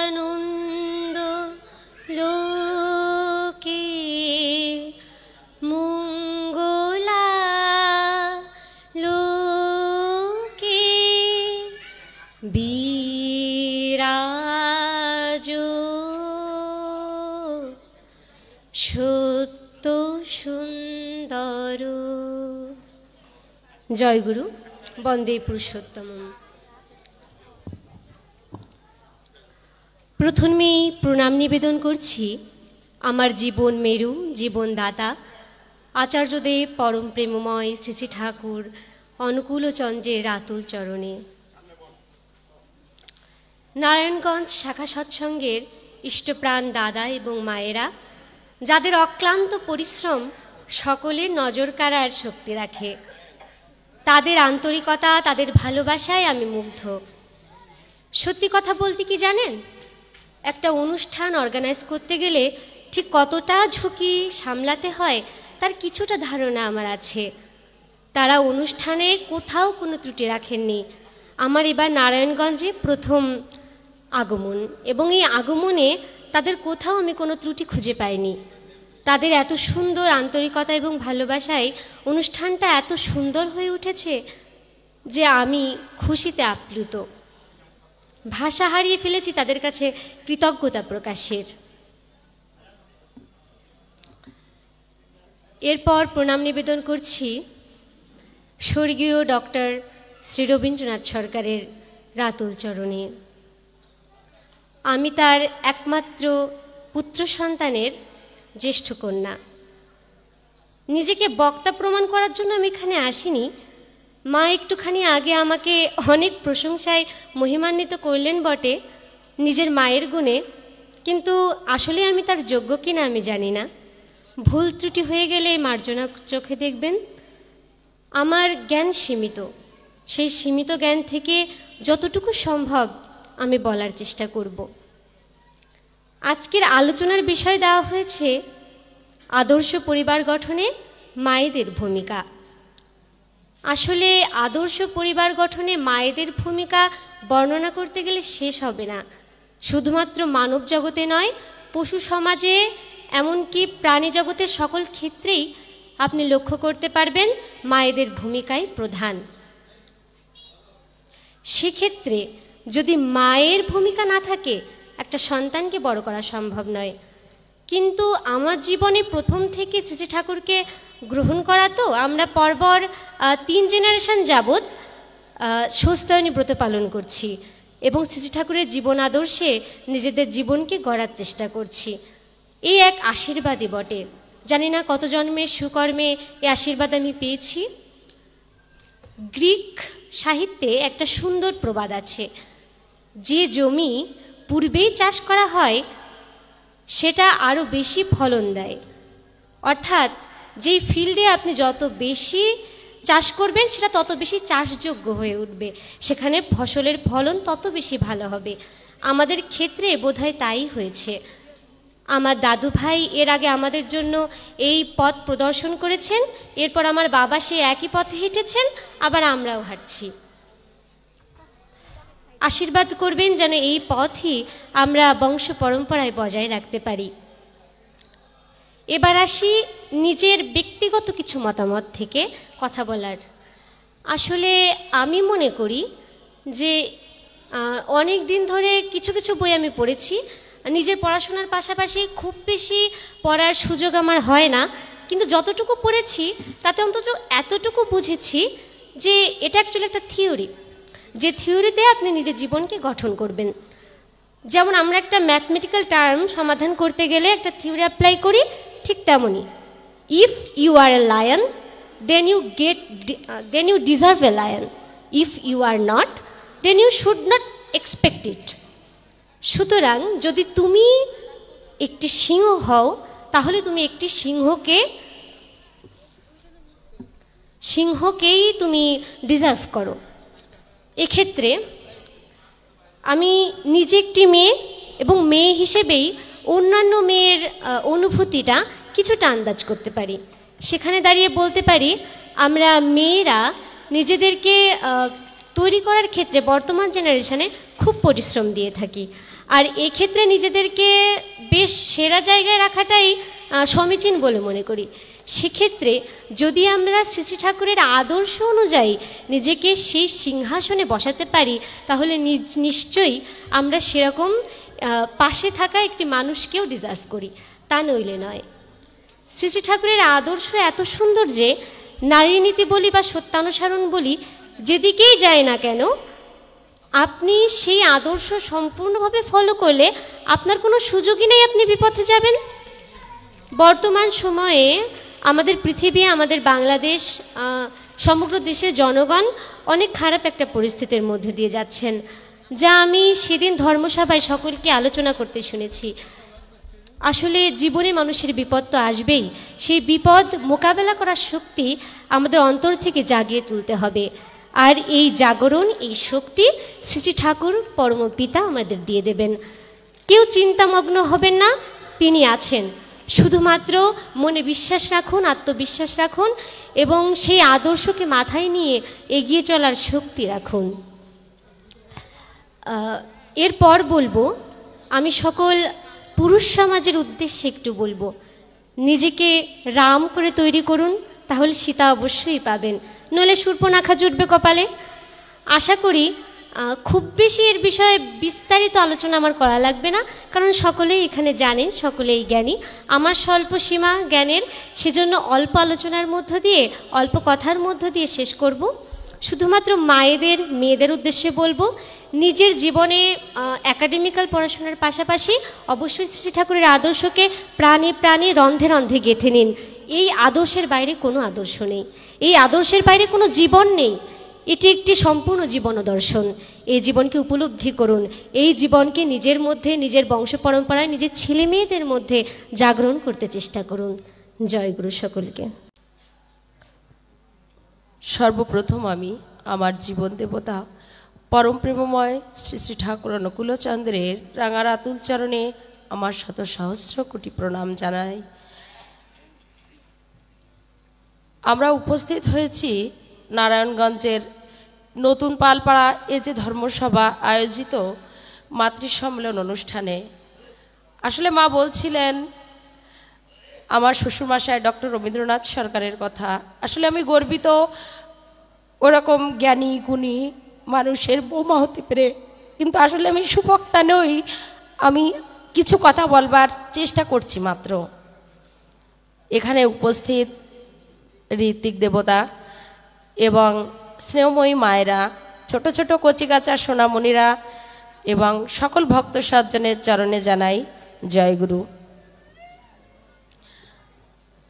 আনন্দ লোকে মঙ্গলা লোকে বিরাজ সত্য সুন্দর। জয় গুরু, বন্দে পুরুষোত্তম। প্রথমেই প্রণাম নিবেদন করছি আমার জীবন মেরু, জীবনদাতা আচার্যদেব পরম প্রেমময় শ্রী শ্রী ঠাকুর অনুকূলচন্দ্রের রাতুল চরণে। নারায়ণগঞ্জ শাখা সৎসঙ্গের ইষ্টপ্রাণ দাদা এবং মায়েরা, যাদের অক্লান্ত পরিশ্রম সকলের নজর কাড়ার শক্তি রাখে, তাদের আন্তরিকতা, তাদের ভালোবাসায় আমি মুগ্ধ। সত্যি কথা বলতে কি জানেন, একটা অনুষ্ঠান অর্গানাইজ করতে গেলে ঠিক কতটা ঝুঁকি সামলাতে হয় তার কিছুটা ধারণা আমার আছে। তারা অনুষ্ঠানে কোথাও কোনো ত্রুটি রাখেননি। আমার এবার নারায়ণগঞ্জে প্রথম আগমন, এবং এই আগমনে তাদের কোথাও আমি কোনো ত্রুটি খুঁজে পাইনি। তাদের এত সুন্দর আন্তরিকতা এবং ভালোবাসায় অনুষ্ঠানটা এত সুন্দর হয়ে উঠেছে যে আমি খুশিতে আপ্লুত। ভাষা হারিয়ে ফেলেছি তাদের কাছে কৃতজ্ঞতা প্রকাশের। এরপর প্রণাম নিবেদন করছি স্বর্গীয় ডক্টর শ্রী রবীন্দ্রনাথ সরকারের রাতুল চরণে। আমি তার একমাত্র পুত্র সন্তানের জ্যেষ্ঠ কন্যা। নিজেকে বক্তা প্রমাণ করার জন্য আমি এখানে আসিনি। মা একটুখানি আগে আমাকে অনেক প্রশংসায় মহিমান্বিত করলেন বটে নিজের মায়ের গুণে, কিন্তু আসলে আমি তার যোগ্য কিনা আমি জানি না। ভুল ত্রুটি হয়ে গেলে মার্জনা চোখে দেখবেন। আমার জ্ঞান সীমিত, সেই সীমিত জ্ঞান থেকে যতটুকু সম্ভব আমি বলার চেষ্টা করব। আজকের আলোচনার বিষয় দেওয়া হয়েছে আদর্শ পরিবার গঠনে মায়েদের ভূমিকা। আসলে আদর্শ পরিবার গঠনে মায়েদের ভূমিকা বর্ণনা করতে গেলে শেষ হবে না। শুধুমাত্র মানব জগতে নয়, পশু সমাজে এমনকি প্রাণী জগতের সকল ক্ষেত্রেই আপনি লক্ষ্য করতে পারবেন মায়েদের ভূমিকাই প্রধান। সেক্ষেত্রে যদি মায়ের ভূমিকা না থাকে একটা সন্তানকে বড় করা সম্ভব নয়। কিন্তু আমার জীবনে প্রথম থেকে শ্রী ঠাকুরকে গ্রহণ করা, তো আমরা পরপর 3 জেনারেশন যাবৎ সস্তায়নী ব্রত পালন করছি এবং শ্রী ঠাকুরের জীবন আদর্শে নিজেদের জীবনকে গড়ার চেষ্টা করছি। এই এক আশীর্বাদই বটে। জানি না কত জন্মের সুকর্মে এই আশীর্বাদ আমি পেয়েছি। গ্রিক সাহিত্যে একটা সুন্দর প্রবাদ আছে, যে জমি পূর্বেই চাষ করা হয় সেটা আরও বেশি ফলন দেয়। অর্থাৎ যেই ফিল্ডে আপনি যত বেশি চাষ করবেন সেটা তত বেশি চাষযোগ্য হয়ে উঠবে, সেখানে ফসলের ফলন তত বেশি ভালো হবে। আমাদের ক্ষেত্রে বোধহয় তাই হয়েছে। আমার দাদু ভাই এর আগে আমাদের জন্য এই পথ প্রদর্শন করেছেন, এরপর আমার বাবা সেই একই পথে হেঁটেছেন, আবার আমরাও হাঁটছি। আশীর্বাদ করবেন যেন এই পথই আমরা বংশ পরম্পরায় বজায় রাখতে পারি। এবার আসি নিজের ব্যক্তিগত কিছু মতামত থেকে কথা বলার। আসলে আমি মনে করি যে অনেক দিন ধরে কিছু কিছু বই আমি পড়েছি। নিজের পড়াশোনার পাশাপাশি খুব বেশি পড়ার সুযোগ আমার হয় না, কিন্তু যতটুকু পড়েছি তাতে অন্তত এতটুকু বুঝেছি যে এটা অ্যাকচুয়ালি একটা থিওরি, যে থিওরিতে আপনি নিজের জীবনকে গঠন করবেন। যেমন আমরা একটা ম্যাথমেটিক্যাল টার্ম সমাধান করতে গেলে একটা থিওরি অ্যাপ্লাই করি, ঠিক তেমনই if you are a lion then you deserve a lion, if you are not then you should not expect it. সুতরাং যদি তুমি একটি সিংহ হও তাহলে তুমি একটি সিংহকেই তুমি ডিজার্ভ করো। এক্ষেত্রে আমি নিজে একটি মেয়ে এবং মেয়ে হিসেবেই অন্যান্য মেয়ের অনুভূতিটা কিছুটা আন্দাজ করতে পারি। সেখানে দাঁড়িয়ে বলতে পারি আমরা মেয়েরা নিজেদেরকে তৈরি করার ক্ষেত্রে বর্তমান জেনারেশনে খুব পরিশ্রম দিয়ে থাকি। আর এক্ষেত্রে নিজেদেরকে বেশ সেরা জায়গায় রাখাটাই সমীচীন বলে মনে করি। সেক্ষেত্রে যদি আমরা শ্রী শ্রী ঠাকুরের আদর্শ অনুযায়ী নিজেকে সেই সিংহাসনে বসাতে পারি, তাহলে নিশ্চয়ই আমরা সেরকম পাশে থাকা একটি মানুষকেও ডিজার্ভ করি, তা নইলে নয়। শ্রী শ্রী ঠাকুরের আদর্শ এত সুন্দর যে নারী নীতি বলি বা সত্যানুসরণ বলি, যেদিকেই যায় না কেন, আপনি সেই আদর্শ সম্পূর্ণভাবে ফলো করলে আপনার কোনো সুযোগই নেই আপনি বিপথে যাবেন। বর্তমান সময়ে আমাদের পৃথিবী, আমাদের বাংলাদেশ, সমগ্র দেশের জনগণ অনেক খারাপ একটা পরিস্থিতির মধ্যে দিয়ে যাচ্ছেন, যা আমি সেদিন ধর্মসভায় সকলকে আলোচনা করতে শুনেছি। আসলে জীবনে মানুষের বিপদ তো আসবেই, সেই বিপদ মোকাবেলা করার শক্তি আমাদের অন্তর থেকে জাগিয়ে তুলতে হবে। আর এই জাগরণ, এই শক্তি শ্রী শ্রী ঠাকুর পরম পিতা আমাদের দিয়ে দেবেন। কেউ চিন্তামগ্ন হবেন না, তিনি আছেন। শুধুমাত্র মনে বিশ্বাস রাখুন, আত্মবিশ্বাস রাখুন এবং সেই আদর্শকে মাথায় নিয়ে এগিয়ে চলার শক্তি রাখুন। এরপর বলবো, আমি সকল পুরুষ সমাজের উদ্দেশ্যে একটু বলবো, নিজেকে রাম করে তৈরি করুন, তাহলে সীতা অবশ্যই পাবেন, নইলে শূর্পণখা জুটবে কপালে। আশা করি খুব বেশি এর বিষয়ে বিস্তারিত আলোচনা আমার করা লাগবে না, কারণ সকলেই এখানে জানেন, সকলেই জ্ঞানী। আমার স্বল্প সীমা জ্ঞানের, সেজন্য অল্প আলোচনার মধ্য দিয়ে, অল্প কথার মধ্য দিয়ে শেষ করব। শুধুমাত্র মায়েদের, মেয়েদের উদ্দেশ্যে বলবো, নিজের জীবনে একাডেমিক্যাল পড়াশোনার পাশাপাশি অবশ্যই শ্রী ঠাকুরের আদর্শকে প্রাণে প্রাণে, রন্ধে রন্ধে গেঁথে নিন। এই আদর্শের বাইরে কোনো আদর্শ নেই, এই আদর্শের বাইরে কোনো জীবন নেই। এটি একটি সম্পূর্ণ জীবন দর্শন। এই জীবনকে উপলব্ধি করুন, এই জীবনকে নিজের মধ্যে, নিজের বংশ পরম্পরায়, নিজের ছেলে মেয়েদের মধ্যে জাগরণ করতে চেষ্টা করুন। জয় গুরু সকলকে। সর্বপ্রথম আমি আমার জীবন দেবতা পরম প্রেমময় শ্রী শ্রী ঠাকুর অনুকূলচন্দ্রের রাঙা রাতুল চরণে আমার শত সহস্র কোটি প্রণাম জানাই। আমরা উপস্থিত হয়েছি নারায়ণগঞ্জের নতুন পালপাড়া এ যে ধর্মসভা আয়োজিত মাতৃ সম্মেলন অনুষ্ঠানে। আসলে মা বলছিলেন আমার শ্বশুরমশাই ডক্টর রবীন্দ্রনাথ সরকারের কথা। আসলে আমি গর্বিত ওরকম জ্ঞানী গুণী মানুষের বৌমা হতে পেরে, কিন্তু আসলে আমি সুবক্তা নই। আমি কিছু কথা বলবার চেষ্টা করছি মাত্র। এখানে উপস্থিত ঋত্বিক দেবতা এবং স্নেহময়ী মায়েরা, ছোট ছোট কচিকাচা সোনামণিরা এবং সকল ভক্ত সজ্জনের চরণে জানাই জয়গুরু।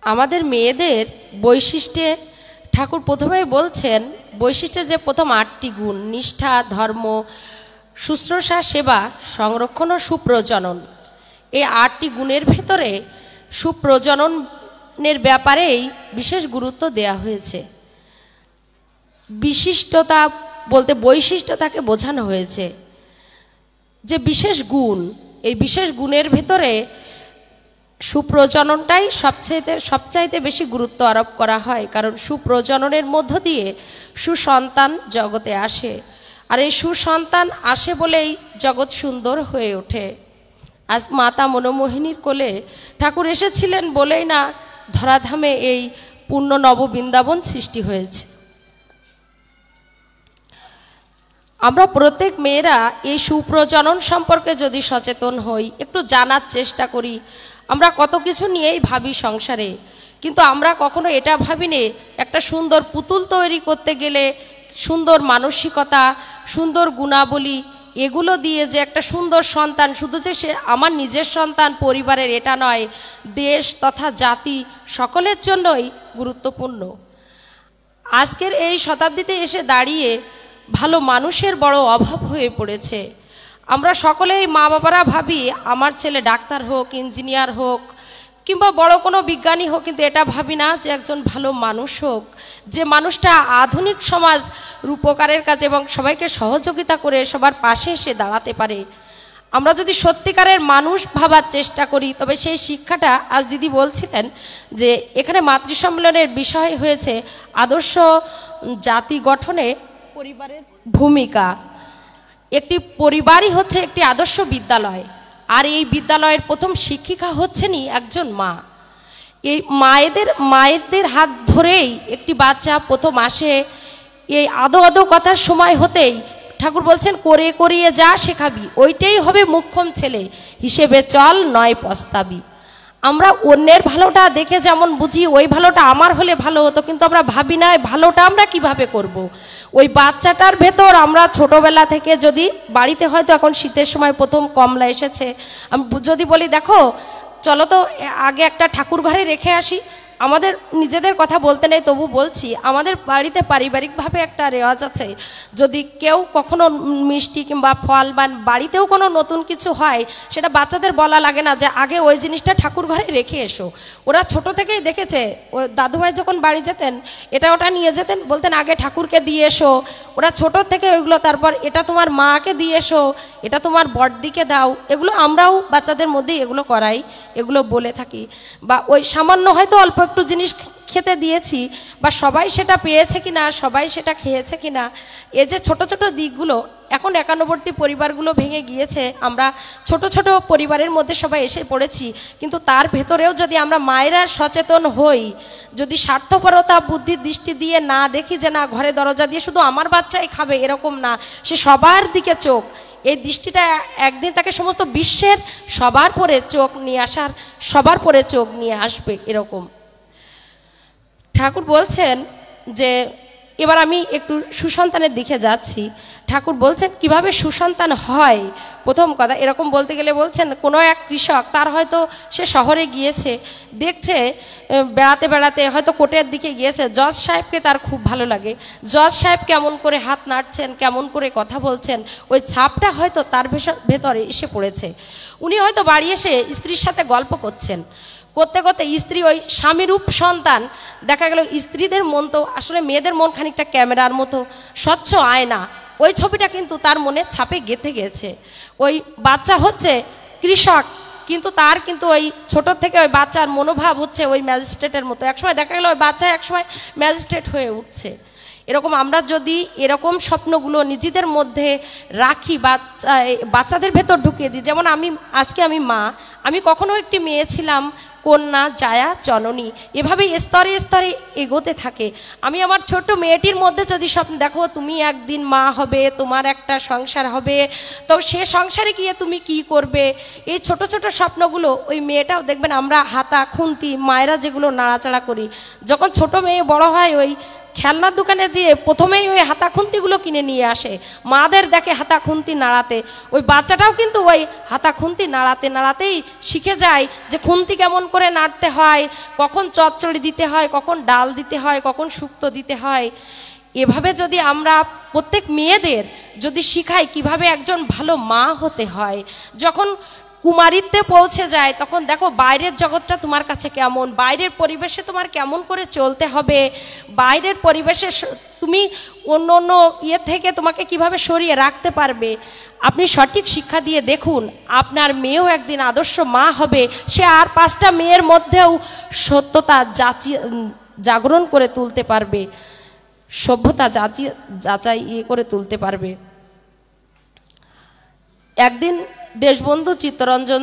আমাদের মেয়েদের বৈশিষ্ট্যে ঠাকুর প্রথমেই বলছেন, বৈশিষ্ট্যে যে প্রথম 8টি গুণ, নিষ্ঠা, ধর্ম, শুশ্রূষা, সেবা, সংরক্ষণ ও সুপ্রজনন। এই 8টি গুণের ভেতরে সুপ্রজননের ব্যাপারেই বিশেষ গুরুত্ব দেয়া হয়েছে। বিশিষ্টতা বলতে বৈশিষ্ট্যতাকে বোঝানো হয়েছে যে বিশেষ গুণ, এই বিশেষ গুণের ভেতরে সুপ্রজননটাই সবচাইতে বেশি গুরুত্ব আরোপ করা হয়, কারণ সুপ্রজননের মধ্য দিয়ে সুসন্তান জগতে আসে, আর এই সুসন্তান আসে বলেই জগৎ সুন্দর হয়ে ওঠে। আজ মাতা মনোমোহিনীর কোলে ঠাকুর এসেছিলেন বলেই না ধরাধামে এই পূর্ণ নববৃন্দাবন সৃষ্টি হয়েছে। আমরা প্রত্যেক মেয়েরা এই সুপ্রজনন সম্পর্কে যদি সচেতন হই, একটু জানার চেষ্টা করি। আমরা কত কিছু নিয়েই ভাবি সংসারে, কিন্তু আমরা কখনো এটা ভাবিনি একটা সুন্দর পুতুল তৈরি করতে গেলে সুন্দর মানসিকতা, সুন্দর গুণাবলী, এগুলো দিয়ে যে একটা সুন্দর সন্তান, শুধু যে সে আমার নিজের সন্তান, পরিবারের এটা নয়, দেশ তথা জাতি সকলের জন্যই গুরুত্বপূর্ণ। আজকের এই শতাব্দীতে এসে দাঁড়িয়ে ভালো মানুষের বড় অভাব হয়ে পড়েছে। আমরা সকলেই মা বাবারা ভাবি আমার ছেলে ডাক্তার হোক, ইঞ্জিনিয়ার হোক কিংবা বড় কোনো বিজ্ঞানী হোক, কিন্তু এটা ভাবি না যে একজন ভালো মানুষ হোক, যে মানুষটা আধুনিক সমাজ রূপকারের কাজে এবং সবাইকে সহযোগিতা করে সবার পাশে এসে দাঁড়াতে পারে। আমরা যদি সত্যিকারের মানুষ ভাবার চেষ্টা করি, তবে সেই শিক্ষাটা, আজ দিদি বলছিলেন যে এখানে মাতৃ সম্মেলনের বিষয় হয়েছে আদর্শ জাতি গঠনে পরিবারের ভূমিকা। একটি পরিবারই হচ্ছে একটি আদর্শ বিদ্যালয়, আর এই বিদ্যালয়ের প্রথম শিক্ষিকা হচ্ছেনই একজন মা। এই মায়েদের হাত ধরেই একটি বাচ্চা প্রথম আসে। এই আদো আদো কথার সময় হতেই ঠাকুর বলছেন, করে করিয়ে যা শেখাবি, ওইটাই হবে মুখ্যম ছেলে, হিসেবে চল নয় পস্তাবি। আমরা অন্যের ভালোটা দেখে যেমন বুঝি ওই ভালোটা আমার হলে ভালো হতো, কিন্তু আমরা ভাবি না ভালোটা আমরা কিভাবে করব। ওই বাচ্চাটার ভেতর আমরা ছোটবেলা থেকে যদি বাড়িতে হয়তো এখন শীতের সময় প্রথম কমলা এসেছে, আমি যদি বলি দেখো চলো তো আগে একটা ঠাকুর ঘরে রেখে আসি, আমাদের নিজেদের কথা বলতে নেই তবু বলছি, আমাদের বাড়িতে পারিবারিকভাবে একটা রেওয়াজ আছে, যদি কেউ কখনো মিষ্টি কিংবা ফল বা বাড়িতেও কোনো নতুন কিছু হয়, সেটা বাচ্চাদের বলা লাগে না যে আগে ওই জিনিসটা ঠাকুর ঘরে রেখে এসো। ওরা ছোট থেকেই দেখেছে, ওই দাদুভাই যখন বাড়ি যেতেন এটা ওটা নিয়ে যেতেন, বলতেন আগে ঠাকুরকে দিয়ে এসো। ওরা ছোট থেকে ওইগুলো, তারপর এটা তোমার মাকে দিয়ে এসো, এটা তোমার বড়দিকে দাও, এগুলো আমরাও বাচ্চাদের মধ্যেই এগুলো করাই, এগুলো বলে থাকি। বা ওই সামান্য হয়তো অল্প একটু জিনিস খেতে দিয়েছি, বা সবাই সেটা পেয়েছে কিনা, সবাই সেটা খেয়েছে কিনা, এই যে ছোট ছোট দিকগুলো, এখন একান্নবর্তী পরিবারগুলো ভেঙে গিয়েছে, আমরা ছোট ছোট পরিবারের মধ্যে সবাই এসে পড়েছি, কিন্তু তার ভেতরেও যদি আমরা মায়েরা সচেতন হই, যদি স্বার্থপরতা বুদ্ধির দৃষ্টি দিয়ে না দেখি যে না ঘরে দরজা দিয়ে শুধু আমার বাচ্চাই খাবে এরকম না, সে সবার দিকে চোখ, এই দৃষ্টিটা একদিন তাকে সমস্ত বিশ্বের সবার পরে চোখ নিয়ে আসার, সবার পরে চোখ নিয়ে আসবে এরকম। ঠাকুর বলছেন যে এবার আমি একটু সুসন্তানের দিকে যাচ্ছি। ঠাকুর বলছেন কিভাবে সুসন্তান হয়। প্রথম কথা এরকম বলতে গেলে বলছেন কোনো এক কৃষক, তার হয়তো সে শহরে গিয়েছে, দেখছে বেড়াতে বেড়াতে হয়তো কোর্টের দিকে গিয়েছে, জজ সাহেবকে তার খুব ভালো লাগে, জজ সাহেব কেমন করে হাত নাড়ছেন, কেমন করে কথা বলছেন, ওই ছাপটা হয়তো তার ভেতরে এসে পড়েছে। উনি হয়তো বাড়ি এসে স্ত্রীর সাথে গল্প করছেন, করতে করতে স্ত্রী ওই স্বামীরূপ সন্তান, দেখা গেল স্ত্রীদের মন তো আসলে মেয়েদের মন খানিকটা ক্যামেরার মতো স্বচ্ছ আয়না, ওই ছবিটা কিন্তু তার মনে ছাপে গেঁথে গেছে। ওই বাচ্চা হচ্ছে কৃষক, কিন্তু তার কিন্তু ওই ছোট থেকে ওই বাচ্চার মনোভাব হচ্ছে ওই ম্যাজিস্ট্রেটের মতো, একসময় দেখা গেল ওই বাচ্চা একসময় ম্যাজিস্ট্রেট হয়ে উঠছে। এরকম আমরা যদি এরকম স্বপ্নগুলো নিজেদের মধ্যে রাখি, বাচ্চাদের ভেতর ঢুকিয়ে দিই, যেমন আজকে আমি মা, আমি কখনো একটি মেয়ে ছিলাম, কন্যা, জায়া, জননী, এভাবেই স্তরে স্তরে এগোতে থাকে। আমি আমার ছোট মেয়েটির মধ্যে যদি স্বপ্ন দেখো তুমি একদিন মা হবে, তোমার একটা সংসার হবে, তো সে সংসারে গিয়ে তুমি কি করবে, এই ছোট ছোট স্বপ্নগুলো ওই মেয়েটাও দেখবেন আমরা হাতা খুন্তি মায়েরা যেগুলো নাড়াচাড়া করি, যখন ছোট মেয়ে বড় হয় ওই খেলনার দোকানে যেয়ে প্রথমেই ওই হাতা খুন্তিগুলো কিনে নিয়ে আসে, মাদের দেখে হাতা খুন্তি নাড়াতে, ওই বাচ্চাটাও কিন্তু ওই হাতা খুন্তি নাড়াতে নাড়াতেই শিখে যায় যে খুন্তি কেমন করে নাড়তে হয়, কখন চচ্চড়ি দিতে হয়, কখন ডাল দিতে হয়, কখন শুক্তো দিতে হয়। এভাবে যদি আমরা প্রত্যেক মেয়েদের যদি শিখাই কিভাবে একজন ভালো মা হতে হয়, যখন কুমারীত্বে পৌঁছে যায় তখন দেখো বাইরের জগৎটা তোমার কাছে কেমন, বাইরের পরিবেশে তোমার কেমন করে চলতে হবে, বাইরের পরিবেশে তুমি অন্য অন্য থেকে তোমাকে কিভাবে সরিয়ে রাখতে পারবে। আপনি সঠিক শিক্ষা দিয়ে দেখুন, আপনার মেয়েও একদিন আদর্শ মা হবে, সে আর 5টা মেয়ের মধ্যেও সত্যতা জাগরণ করে তুলতে পারবে, সভ্যতা যাচাই করে তুলতে পারবে। একদিন দেশবন্ধু চিত্তরঞ্জন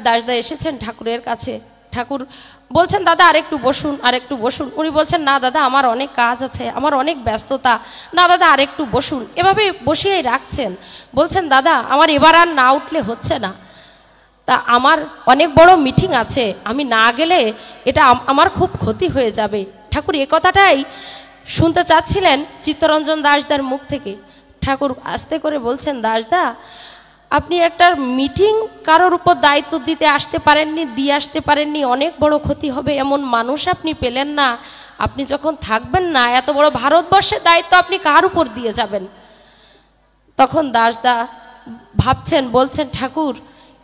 দাসদা এসেছেন ঠাকুরের কাছে। ঠাকুর বলছেন দাদা আরেকটু বসুন, আরেকটু বসুন। উনি বলছেন না দাদা আমার অনেক কাজ আছে, আমার অনেক ব্যস্ততা, না দাদা আরেকটু বসুন। এভাবে বসিয়েই রাখছেন। বলছেন দাদা আমার এবার আর না উঠলে হচ্ছে না, তা আমার অনেক বড় মিটিং আছে, আমি না গেলে এটা আমার খুব ক্ষতি হয়ে যাবে। ঠাকুর এ কথাটাই শুনতে চাচ্ছিলেন চিত্তরঞ্জন দাসদার মুখ থেকে। ঠাকুর আস্তে করে বলছেন দাসদা আপনি একটা মিটিং কারোর উপর দায়িত্ব দিতে আসতে পারেননি, দিয়ে আসতে পারেননি, অনেক বড় ক্ষতি হবে এমন মানুষ আপনি পেলেন না। আপনি যখন থাকবেন না, এত বড় ভারতবর্ষের দায়িত্ব আপনি কার উপর দিয়ে যাবেন? তখন দাসদা ভাবছেন, বলছেন ঠাকুর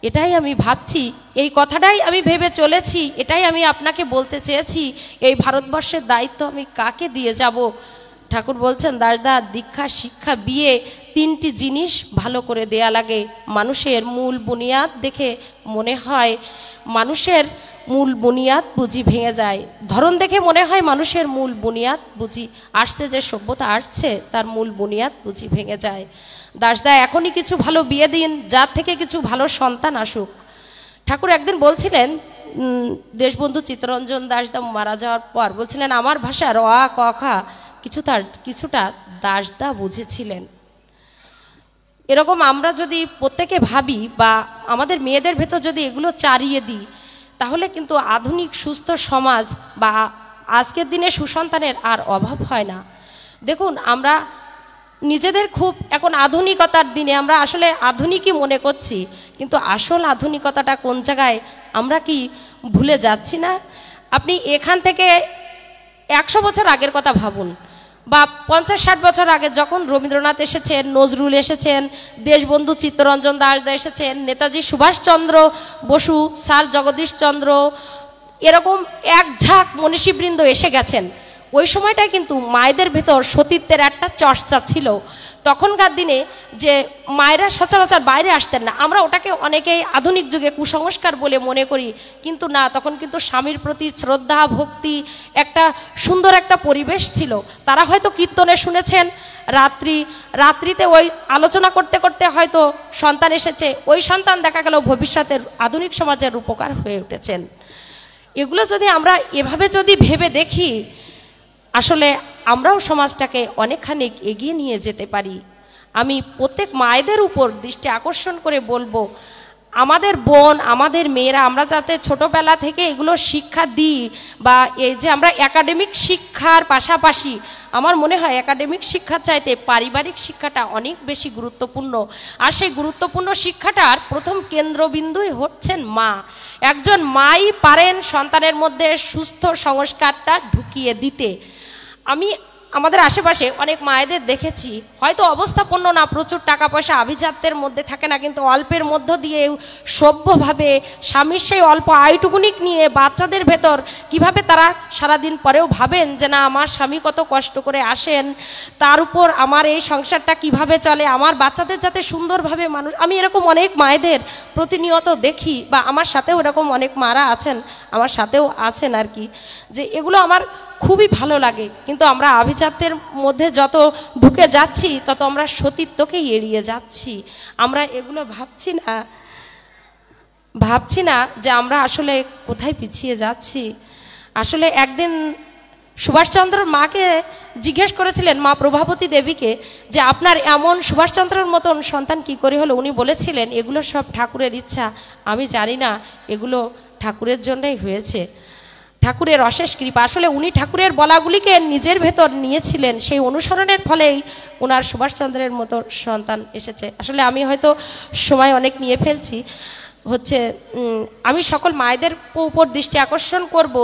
এটাই আমি ভাবছি, এই কথাটাই আমি ভেবে চলেছি, এটাই আমি আপনাকে বলতে চেয়েছি, এই ভারতবর্ষের দায়িত্ব আমি কাকে দিয়ে যাব? ঠাকুর বলছেন দাসদা দীক্ষা, শিক্ষা, বিয়ে 3টি জিনিস ভালো করে দেয়া লাগে। মানুষের মূল বুনিয়াদ দেখে মনে হয়, মানুষের মূল বুনিয়াদ বুঝি ভেঙে যায়। ধরন দেখে মনে হয় মানুষের মূল বুনিয়াদ বুঝি আসছে, যে সভ্যতা আসছে তার মূল বুনিয়াদ বুঝি ভেঙে যায়। দাসদা এখনই কিছু ভালো বিয়ে দিন, যার থেকে কিছু ভালো সন্তান আসুক। ঠাকুর একদিন বলছিলেন, দেশবন্ধু চিত্তরঞ্জন দাসদা মারা যাওয়ার পর বলছিলেন, আমার ভাষা র আ ক খ কিছুটা দাসদা বুঝেছিলেন। এরকম আমরা যদি প্রত্যেকে ভাবি বা আমাদের মেয়েদের ভেতর যদি এগুলো চারিয়ে দিই, তাহলে কিন্তু আধুনিক সুস্থ সমাজ বা আজকের দিনে সুসন্তানের আর অভাব হয় না। দেখুন, আমরা নিজেদের খুব এখন আধুনিকতার দিনে আমরা আসলে আধুনিকই মনে করছি, কিন্তু আসল আধুনিকতাটা কোন জায়গায় আমরা কি ভুলে যাচ্ছি না? আপনি এখান থেকে 100 বছর আগের কথা ভাবুন, বা 50-60 বছর আগে যখন রবীন্দ্রনাথ এসেছেন, নজরুল এসেছেন, দেশবন্ধু চিত্তরঞ্জন দাসদা এসেছেন, নেতাজি সুভাষচন্দ্র বসু, স্যার জগদীশ চন্দ্র, এরকম এক ঝাঁক মনীষীবৃন্দ এসে গেছেন। ওই সময়টায় কিন্তু মায়েদের ভেতর সতীত্বের একটা চর্চা ছিল। তখনকার দিনে যে মায়েরা সচরাচর বাইরে আসতেন না, আমরা ওটাকে অনেকেই আধুনিক যুগে কুসংস্কার বলে মনে করি, কিন্তু না, তখন কিন্তু স্বামীর প্রতি শ্রদ্ধা ভক্তি একটা সুন্দর একটা পরিবেশ ছিল। তারা হয়তো কীর্তনে শুনেছেন, রাত্রিতে ওই আলোচনা করতে করতে হয়তো সন্তান এসেছে, ওই সন্তান দেখা গেল ভবিষ্যতের আধুনিক সমাজের উপকার হয়ে উঠেছেন। এগুলো যদি আমরা এভাবে যদি ভেবে দেখি, আসলে আমরাও সমাজটাকে অনেকখানি এগিয়ে নিয়ে যেতে পারি। আমি প্রত্যেক মায়েদের উপর দৃষ্টি আকর্ষণ করে বলবো, আমাদের বোন, আমাদের মেয়েরা, আমরা যাতে ছোটবেলা থেকে এগুলো শিক্ষা দিই, বা এই যে আমরা একাডেমিক শিক্ষার পাশাপাশি, আমার মনে হয় একাডেমিক শিক্ষার চাইতে পারিবারিক শিক্ষাটা অনেক বেশি গুরুত্বপূর্ণ। আর সেই গুরুত্বপূর্ণ শিক্ষাটার প্রথম কেন্দ্রবিন্দুই হচ্ছেন মা। একজন মাই পারেন সন্তানের মধ্যে সুস্থ সংস্কারটা ঢুকিয়ে দিতে। আমি আমাদের আশেপাশে অনেক মায়েদের দেখেছি, হয়তো অবস্থাপন্ন না, প্রচুর টাকা পয়সা আভিজাত্যের মধ্যে থাকে না, কিন্তু অল্পের মধ্য দিয়ে সভ্যভাবে স্বামীর সেই অল্প আয়টুকুনিক নিয়ে বাচ্চাদের ভেতর কিভাবে তারা সারাদিন পরেও ভাবেন যে না, আমার স্বামী কত কষ্ট করে আসেন, তার উপর আমার এই সংসারটা কিভাবে চলে, আমার বাচ্চাদের যাতে সুন্দরভাবে মানুষ। আমি এরকম অনেক মায়েদের প্রতিনিয়ত দেখি, বা আমার সাথেও এরকম অনেক মারা আছেন, আমার সাথেও আছেন আর কি, যে এগুলো আমার খুবই ভালো লাগে। কিন্তু আমরা আভিজাত্যের মধ্যে যত ঢুকে যাচ্ছি, তত আমরা সতীত্বকেই এড়িয়ে যাচ্ছি। আমরা এগুলো ভাবছি না যে আমরা আসলে কোথায় পিছিয়ে যাচ্ছি। আসলে একদিন সুভাষচন্দ্রর মাকে জিজ্ঞেস করেছিলেন, মা প্রভাবতী দেবীকে, যে আপনার এমন সুভাষচন্দ্রের মতন সন্তান কি করে হলো? উনি বলেছিলেন, এগুলো সব ঠাকুরের ইচ্ছা, আমি জানি না, এগুলো ঠাকুরের জন্যই হয়েছে, ঠাকুরের অশেষ কৃপা। আসলে উনি ঠাকুরের বলাগুলিকে নিজের ভেতর নিয়েছিলেন, সেই অনুসরণের ফলেই ওনার সুভাষচন্দ্রের মতো সন্তান এসেছে। আসলে আমি হয়তো সময় অনেক নিয়ে ফেলছি, আমি সকল মায়েদের উপর দৃষ্টি আকর্ষণ করব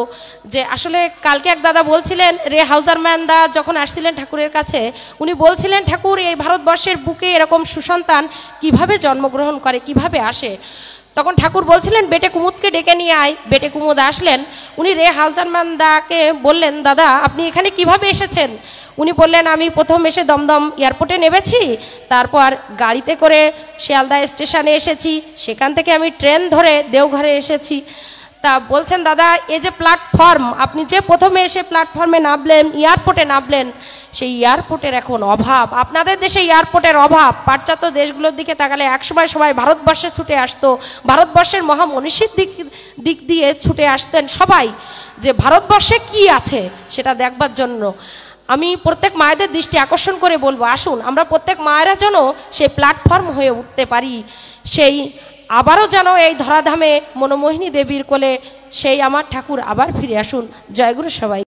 যে আসলে কালকে এক দাদা বলছিলেন, রে হাউজারম্যান দা যখন আসছিলেন ঠাকুরের কাছে, উনি বলছিলেন, ঠাকুর, এই ভারতবর্ষের বুকে এরকম সুসন্তান কিভাবে জন্মগ্রহণ করে, কিভাবে আসে? তখন ঠাকুর বলছিলেন, বেটে কুমুদকে ডেকে নিয়ে আয়। বেটে কুমুদ আসলেন। উনি রে হাউজারম্যান দাকে বললেন, দাদা আপনি এখানে কিভাবে এসেছেন? উনি বললেন, আমি প্রথম এসে দমদম এয়ারপোর্টে নেমেছি, তারপর গাড়িতে করে শিয়ালদা স্টেশনে এসেছি, সেখান থেকে আমি ট্রেন ধরে দেওঘরে এসেছি। তা বলছেন, দাদা এই যে প্ল্যাটফর্ম, আপনি যে প্রথমে এসে প্ল্যাটফর্মে নামলেন, এয়ারপোর্টে নামলেন, সেই এয়ারপোর্টের এখন অভাব। আপনাদের দেশে এয়ারপোর্টের অভাব। পাশ্চাত্য দেশগুলোর দিকে তাকালে একসময় সবাই ভারতবর্ষে ছুটে আসতো, ভারতবর্ষের মহামনীষীর দিক দিয়ে ছুটে আসতেন সবাই, যে ভারতবর্ষে কি আছে সেটা দেখবার জন্য। আমি প্রত্যেক মায়েদের দৃষ্টি আকর্ষণ করে বলবো, আসুন আমরা প্রত্যেক মায়েরা যেন সেই প্ল্যাটফর্ম হয়ে উঠতে পারি, সেই আবারও যেন এই ধরাধামে মনোমোহিনী দেবীর কোলে সেই আমার ঠাকুর আবার ফিরে আসুন। জয়গুরু সবাই।